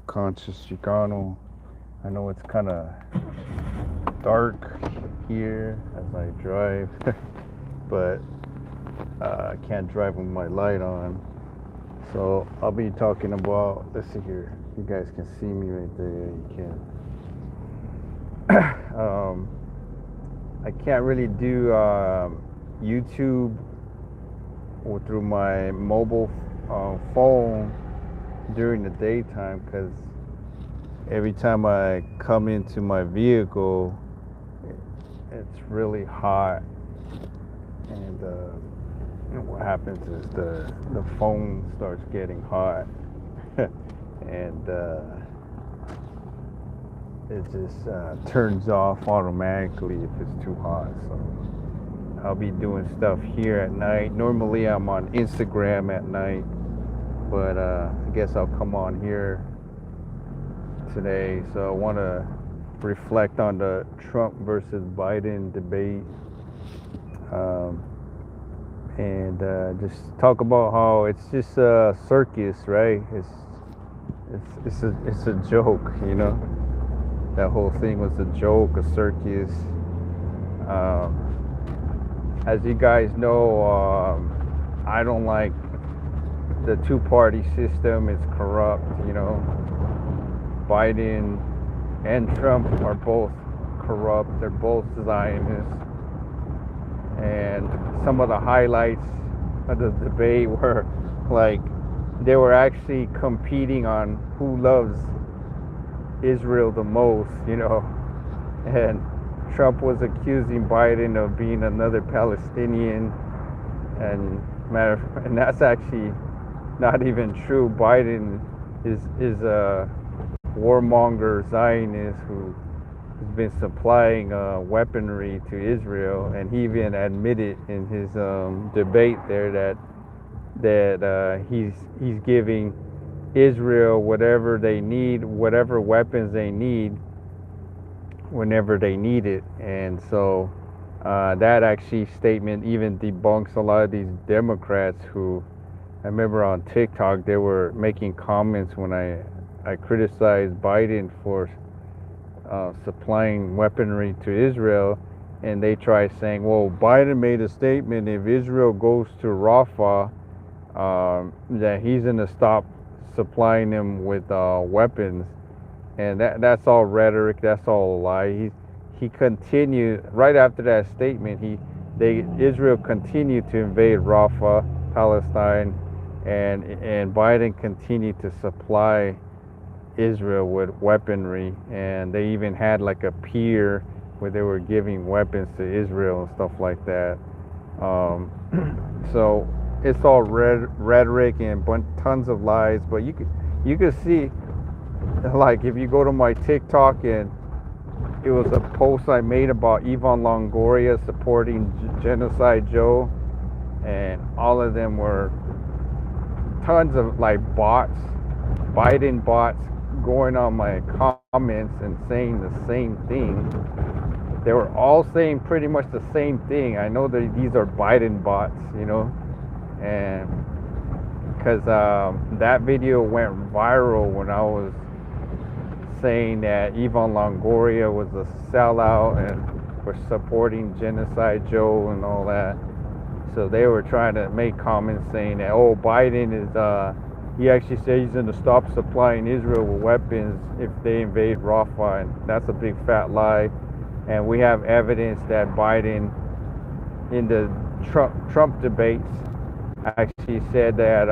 Conscious Chicano. I know it's kind of dark here as I drive, but I can't drive with my light on. So I'll be talking about, let's see here, you guys can see me right there, you can. I can't really do YouTube or through my mobile phone during the daytime because every time I come into my vehicle, it's really hot, and what happens is the phone starts getting hot, and it just turns off automatically if it's too hot. So I'll be doing stuff here at night. Normally I'm on Instagram at night, but I guess I'll come on here today. So I want to reflect on the Trump versus Biden debate, and just talk about how it's just a circus, right? It's a joke, you know. That whole thing was a joke, a circus. As you guys know, I don't like the two-party system. It's corrupt, you know. Biden and Trump are both corrupt. They're both Zionists. And some of the highlights of the debate were like they were actually competing on who loves Israel the most, you know. And Trump was accusing Biden of being another Palestinian, and that's actually not even true. Biden is a warmonger Zionist who has been supplying weaponry to Israel, and he even admitted in his debate there that he's giving Israel whatever they need, whatever weapons they need, whenever they need it. And so that actually statement even debunks a lot of these Democrats who, I remember on TikTok, they were making comments when I criticized Biden for supplying weaponry to Israel, and they try saying, well, Biden made a statement if Israel goes to Rafah, that he's going to stop supplying them with weapons. And that's all rhetoric, that's all a lie. He continued, right after that statement, Israel continued to invade Rafah, Palestine, and Biden continued to supply Israel with weaponry, and they even had like a pier where they were giving weapons to Israel and stuff like that. So it's all rhetoric and tons of lies. But you could see, like, if you go to my TikTok, and it was a post I made about Ivan Longoria supporting Genocide Joe, and all of them were tons of like bots, Biden bots, going on my comments and saying the same thing. They were all saying pretty much the same thing. I know that these are Biden bots, you know, and because that video went viral when I was saying that Ivan Longoria was a sellout and for supporting Genocide Joe and all that. So they were trying to make comments saying that, oh, Biden is he actually said he's going to stop supplying Israel with weapons if they invade Rafah, and that's a big fat lie. And we have evidence that Biden, in the Trump debates, actually said that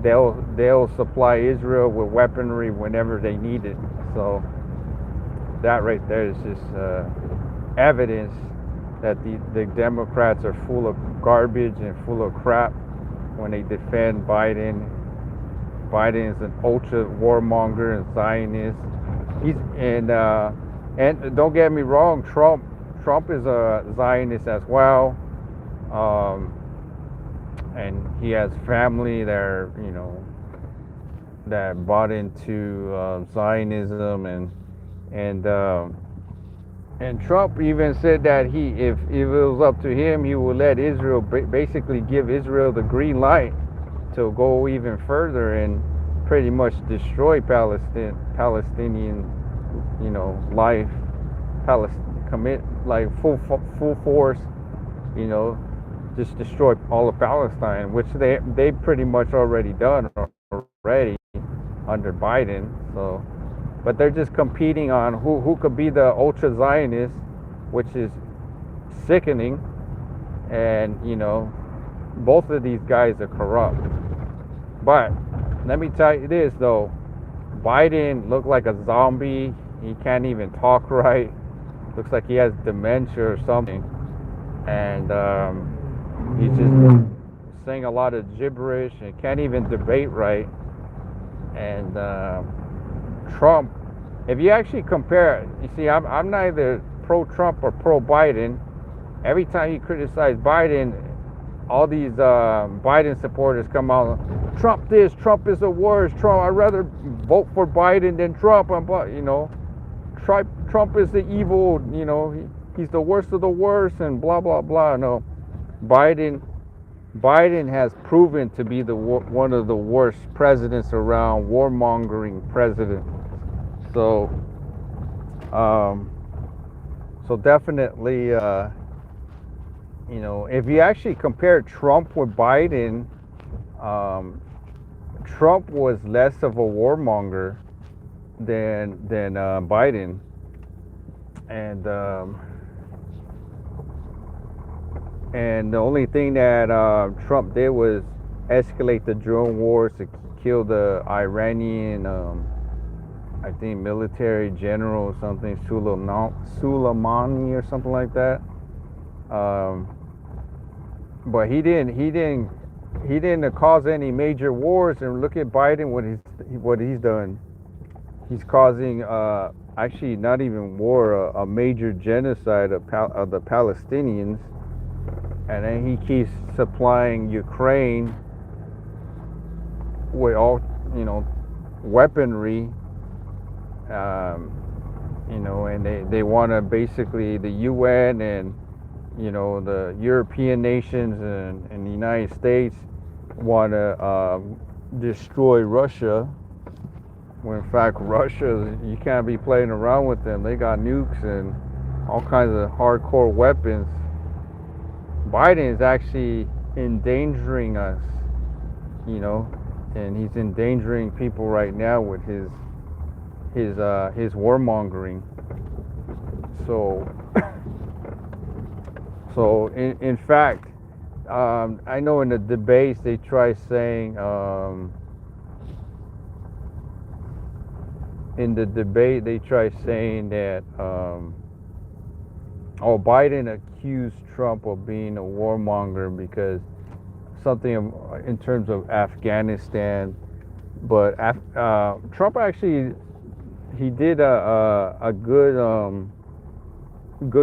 they'll supply Israel with weaponry whenever they need it. So that right there is just evidence that the Democrats are full of garbage and full of crap when they defend Biden. Biden is an ultra warmonger and Zionist. And don't get me wrong, Trump is a Zionist as well, and he has family that are, you know, that bought into Zionism, and Trump even said that if it was up to him, he would let Israel basically give Israel the green light to go even further in pretty much destroy Palestinian, life, commit like full force, you know, just destroy all of Palestine, which they pretty much already done already under Biden. So, but they're just competing on who could be the ultra Zionist, which is sickening. And both of these guys are corrupt. But let me tell you this though, Biden looked like a zombie. He can't even talk right. Looks like he has dementia or something. And he's just saying a lot of gibberish and can't even debate right. And Trump, if you actually compare, you see, I'm neither pro-Trump or pro-Biden. Every time you criticize Biden, all these Biden supporters come out, Trump this, Trump is the worst, Trump, I'd rather vote for Biden than Trump. Trump is the evil, he's the worst of the worst and blah, blah, blah. No, Biden has proven to be one of the worst presidents around, warmongering president. So, definitely, if you actually compare Trump with Biden, Trump was less of a warmonger than Biden, and the only thing that Trump did was escalate the drone wars to kill the Iranian, I think, military general or something, Soleimani or something like that. But he didn't cause any major wars. And look at Biden, what he's done. He's causing actually not even war, a major genocide of the Palestinians. And then he keeps supplying Ukraine with all, weaponry, and they want to basically, the UN and, the European nations and the United States want to destroy Russia. When in fact, Russia, you can't be playing around with them. They got nukes and all kinds of hardcore weapons. Biden is actually endangering us, and he's endangering people right now with his warmongering. So in fact, I know in the debates they try saying that Biden accused Trump of being a warmonger because something in terms of Afghanistan, but Trump actually he did a good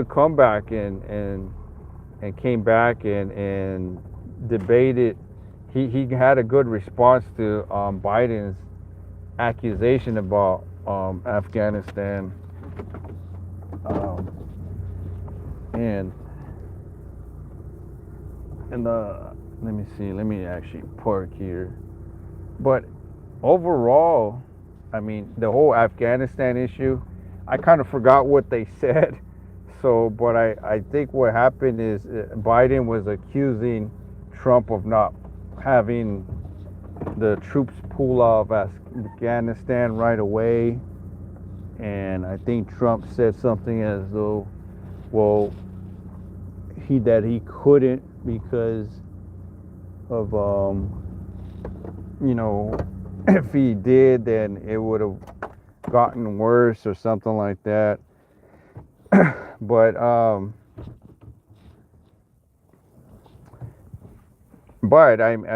comeback and came back and debated. He had a good response to Biden's accusation about Afghanistan. Let me see. Let me actually park here. But overall, I mean, the whole Afghanistan issue, I kind of forgot what they said. So, but I think what happened is Biden was accusing Trump of not having the troops pull out of Afghanistan right away. And I think Trump said something as though, well, that he couldn't because of if he did, then it would have gotten worse or something like that. But I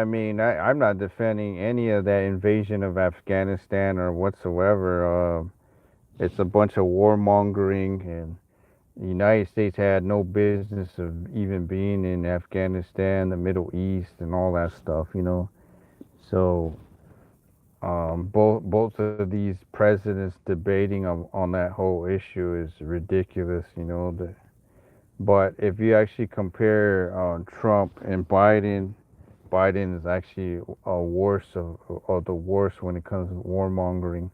mean, I'm not defending any of that invasion of Afghanistan or whatsoever. It's a bunch of warmongering, and the United States had no business of even being in Afghanistan, the Middle East, and all that stuff, So both of these presidents debating on that whole issue is ridiculous, But if you actually compare Trump and Biden, Biden is actually a worse of the worst when it comes to warmongering,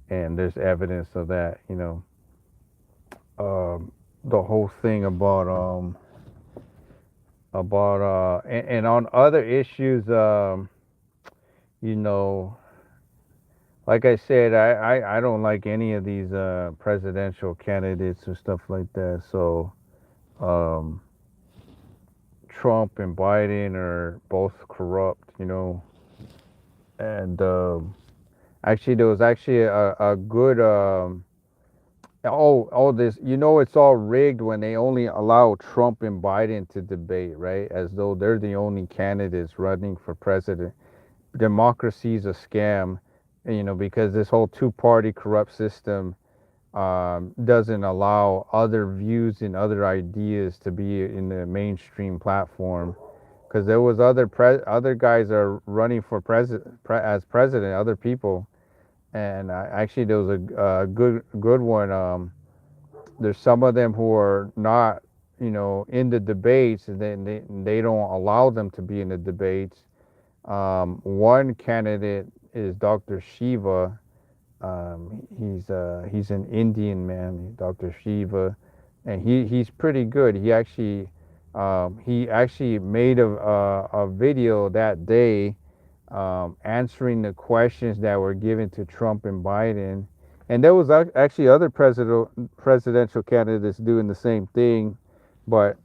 and there's evidence of that. The whole thing and on other issues, you know, like I said, I don't like any of these presidential candidates or stuff like that. So um, Trump and Biden are both corrupt, and actually there was actually a good this, it's all rigged when they only allow Trump and Biden to debate, right? As though they're the only candidates running for president. Democracy is a scam, because this whole two-party corrupt system doesn't allow other views and other ideas to be in the mainstream platform. Because there was other guys are running for as president, other people, and actually there was a good one. There's some of them who are not, in the debates, and they don't allow them to be in the debates. One candidate is Dr. Shiva. He's an Indian man, Dr. Shiva, and he's pretty good. He actually made a video that day, answering the questions that were given to Trump and Biden, and there was actually other presidential candidates doing the same thing, but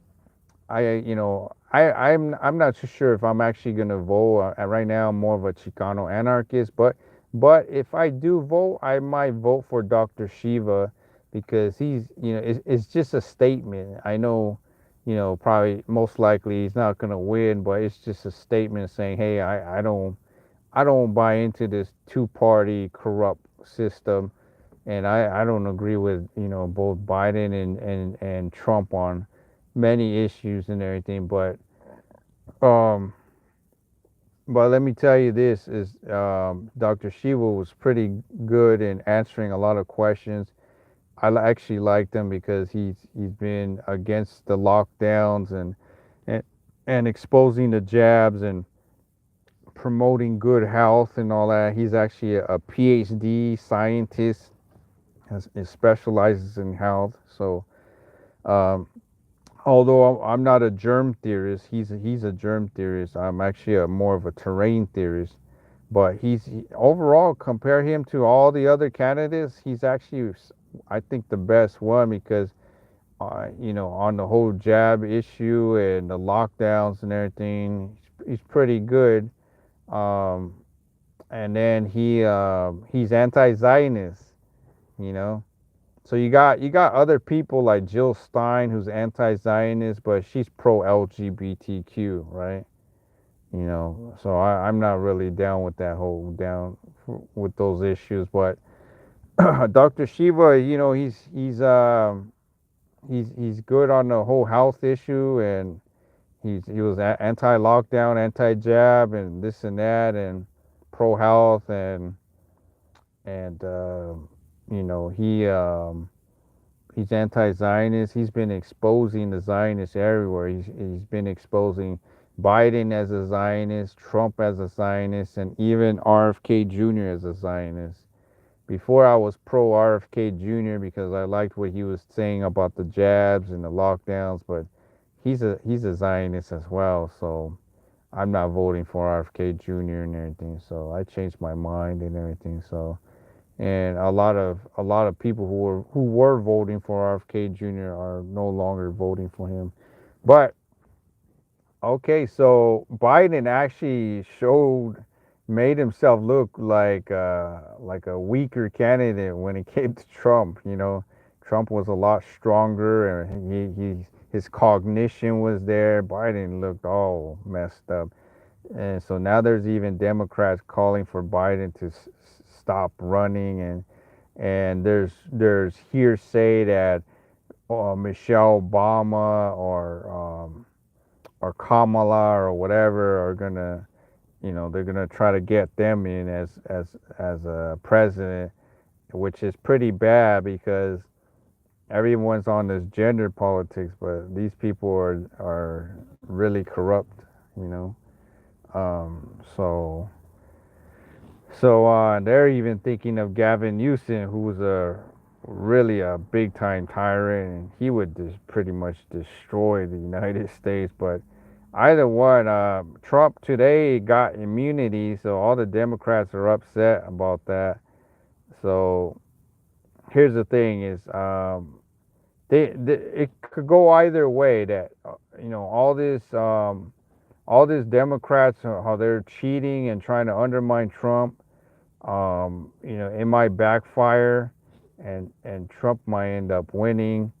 I'm not too sure if I'm actually gonna vote. Right now, I'm more of a Chicano anarchist, but if I do vote, I might vote for Dr. Shiva because it's just a statement. I know, probably most likely he's not gonna win, but it's just a statement saying, hey, I don't buy into this two-party corrupt system, and I don't agree with both Biden and Trump on many issues and everything, um but let me tell you this is Dr. Shiva was pretty good in answering a lot of questions. Actually liked him because he's been against the lockdowns and and exposing the jabs and promoting good health and all that. He's actually a PhD scientist, he specializes in health. So um although I'm not a germ theorist, he's a germ theorist. I'm actually more of a terrain theorist. But overall, compare him to all the other candidates, he's actually, I think, the best one because, on the whole jab issue and the lockdowns and everything, he's pretty good. Um, and then he's anti-Zionist, you know. So you got other people like Jill Stein, who's anti-Zionist, but she's pro-LGBTQ, right? So I'm not really down with that whole down with those issues. But Dr. Shiva, he's good on the whole health issue, and he was anti-lockdown, anti-jab, and this and that, and pro-health, and he's anti-Zionist. He's been exposing the Zionists everywhere. He's been exposing Biden as a Zionist, Trump as a Zionist, and even RFK Jr. as a Zionist. Before I was pro RFK Jr. because I liked what he was saying about the jabs and the lockdowns, but he's a Zionist as well. So I'm not voting for RFK Jr. and everything. So I changed my mind and everything. So and a lot of people who were voting for RFK Jr. are no longer voting for him. But okay, so Biden actually made himself look like a weaker candidate when it came to Trump. Trump was a lot stronger, and his cognition was there. Biden looked all messed up, and so now there's even Democrats calling for Biden to stop running, and there's hearsay that Michelle Obama or Kamala or whatever are gonna, they're gonna try to get them in as a president, which is pretty bad because everyone's on this gender politics, but these people are really corrupt, you know. So they're even thinking of Gavin Newsom, who was a really a big time tyrant, and he would just pretty much destroy the United States. But either one, Trump today got immunity, so all the Democrats are upset about that. So here's the thing: is it could go either way. That all these Democrats, how they're cheating and trying to undermine Trump. It might backfire, and Trump might end up winning,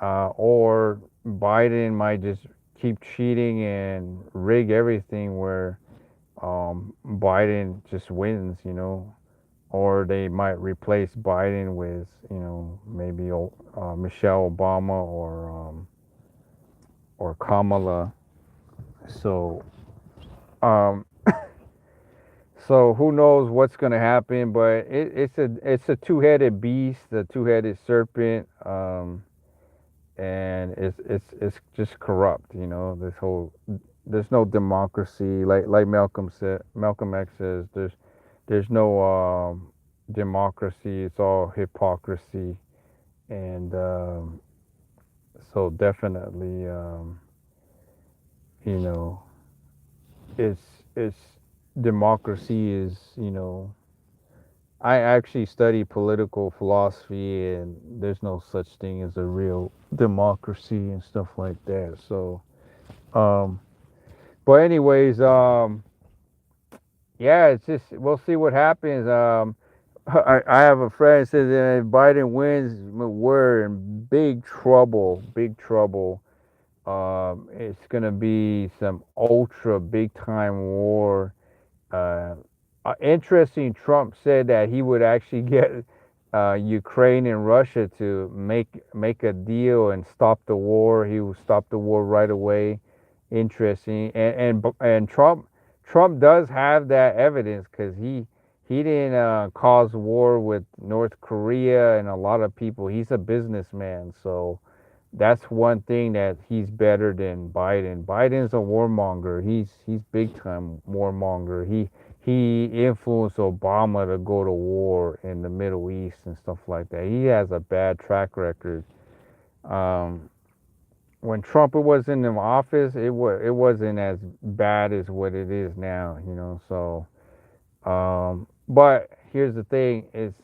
or Biden might just keep cheating and rig everything where Biden just wins, or they might replace Biden with, maybe Michelle Obama or Kamala. So, um, so who knows what's going to happen? But it's a two-headed beast, a two-headed serpent, and it's just corrupt. This whole there's no democracy. Like Malcolm X says, there's no democracy. It's all hypocrisy, and so definitely, you know, it's it's democracy is I actually study political philosophy, and there's no such thing as a real democracy and stuff like that. So, um, but anyways, yeah, it's just we'll see what happens. I have a friend that says that if Biden wins, we're in big trouble, big trouble. It's gonna be some ultra big time war. Uh, Interesting. Trump said that he would actually get Ukraine and Russia to make a deal and stop the war. He will stop the war right away. Interesting. And Trump does have that evidence because he didn't cause war with North Korea and a lot of people. He's a businessman, so that's one thing that he's better than Biden. Biden's a warmonger. He's big time warmonger. He influenced Obama to go to war in the Middle East and stuff like that. He has a bad track record. Um, when Trump was in the office, it wasn't as bad as what it is now. So but here's the thing: is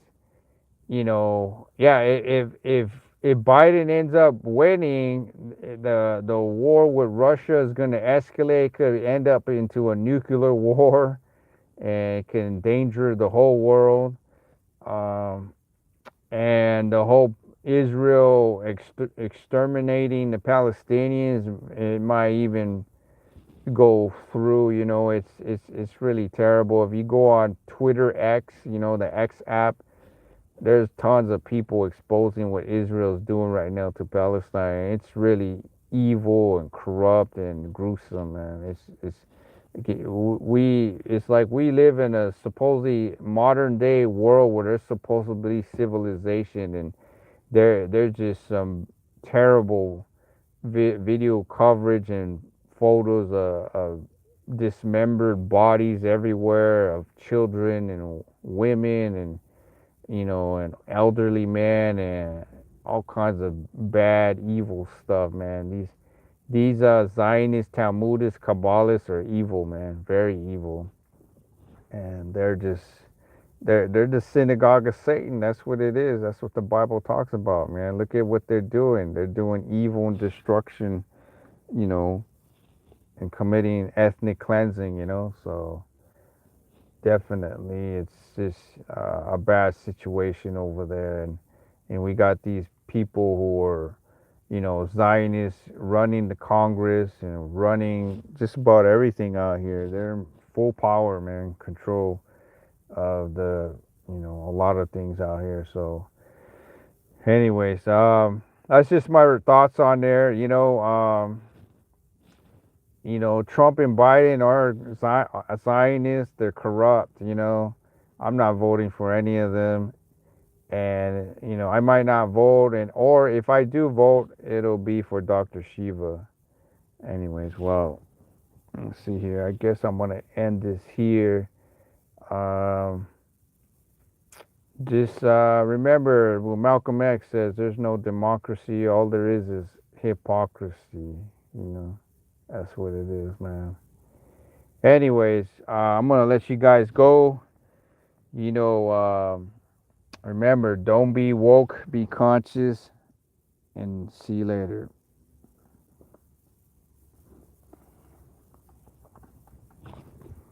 yeah, if Biden ends up winning, the war with Russia is going to escalate, could end up into a nuclear war, and it can endanger the whole world. Um, and the whole Israel exterminating the Palestinians, it might even go through. It's really terrible. If you go on Twitter X, the X app, there's tons of people exposing what Israel's doing right now to Palestine. It's really evil and corrupt and gruesome, man. It's like we live in a supposedly modern day world where there's supposedly civilization, and there's just some terrible video coverage and photos of dismembered bodies everywhere of children and women and an elderly man and all kinds of bad, evil stuff, man. These Zionist, Talmudists, Kabbalists are evil, man, very evil, and they're the synagogue of Satan. That's what it is. That's what the Bible talks about, man. Look at what they're doing. They're doing evil and destruction, you know, and committing ethnic cleansing, So definitely, it's just a bad situation over there, and we got these people who are, Zionists running the Congress and running just about everything out here. They're in full power, man, control of a lot of things out here. So, anyways, that's just my thoughts on there. Trump and Biden are Zionists. They're corrupt. I'm not voting for any of them, and I might not vote, or if I do vote, it'll be for Dr. Shiva. Anyways, well, Let's see here. I guess I'm gonna end this here. Um, just remember what Malcolm X says: "There's no democracy. All there is hypocrisy." That's what it is, man. Anyways, I'm gonna let you guys go. You know, remember, don't be woke, be conscious, and see you later.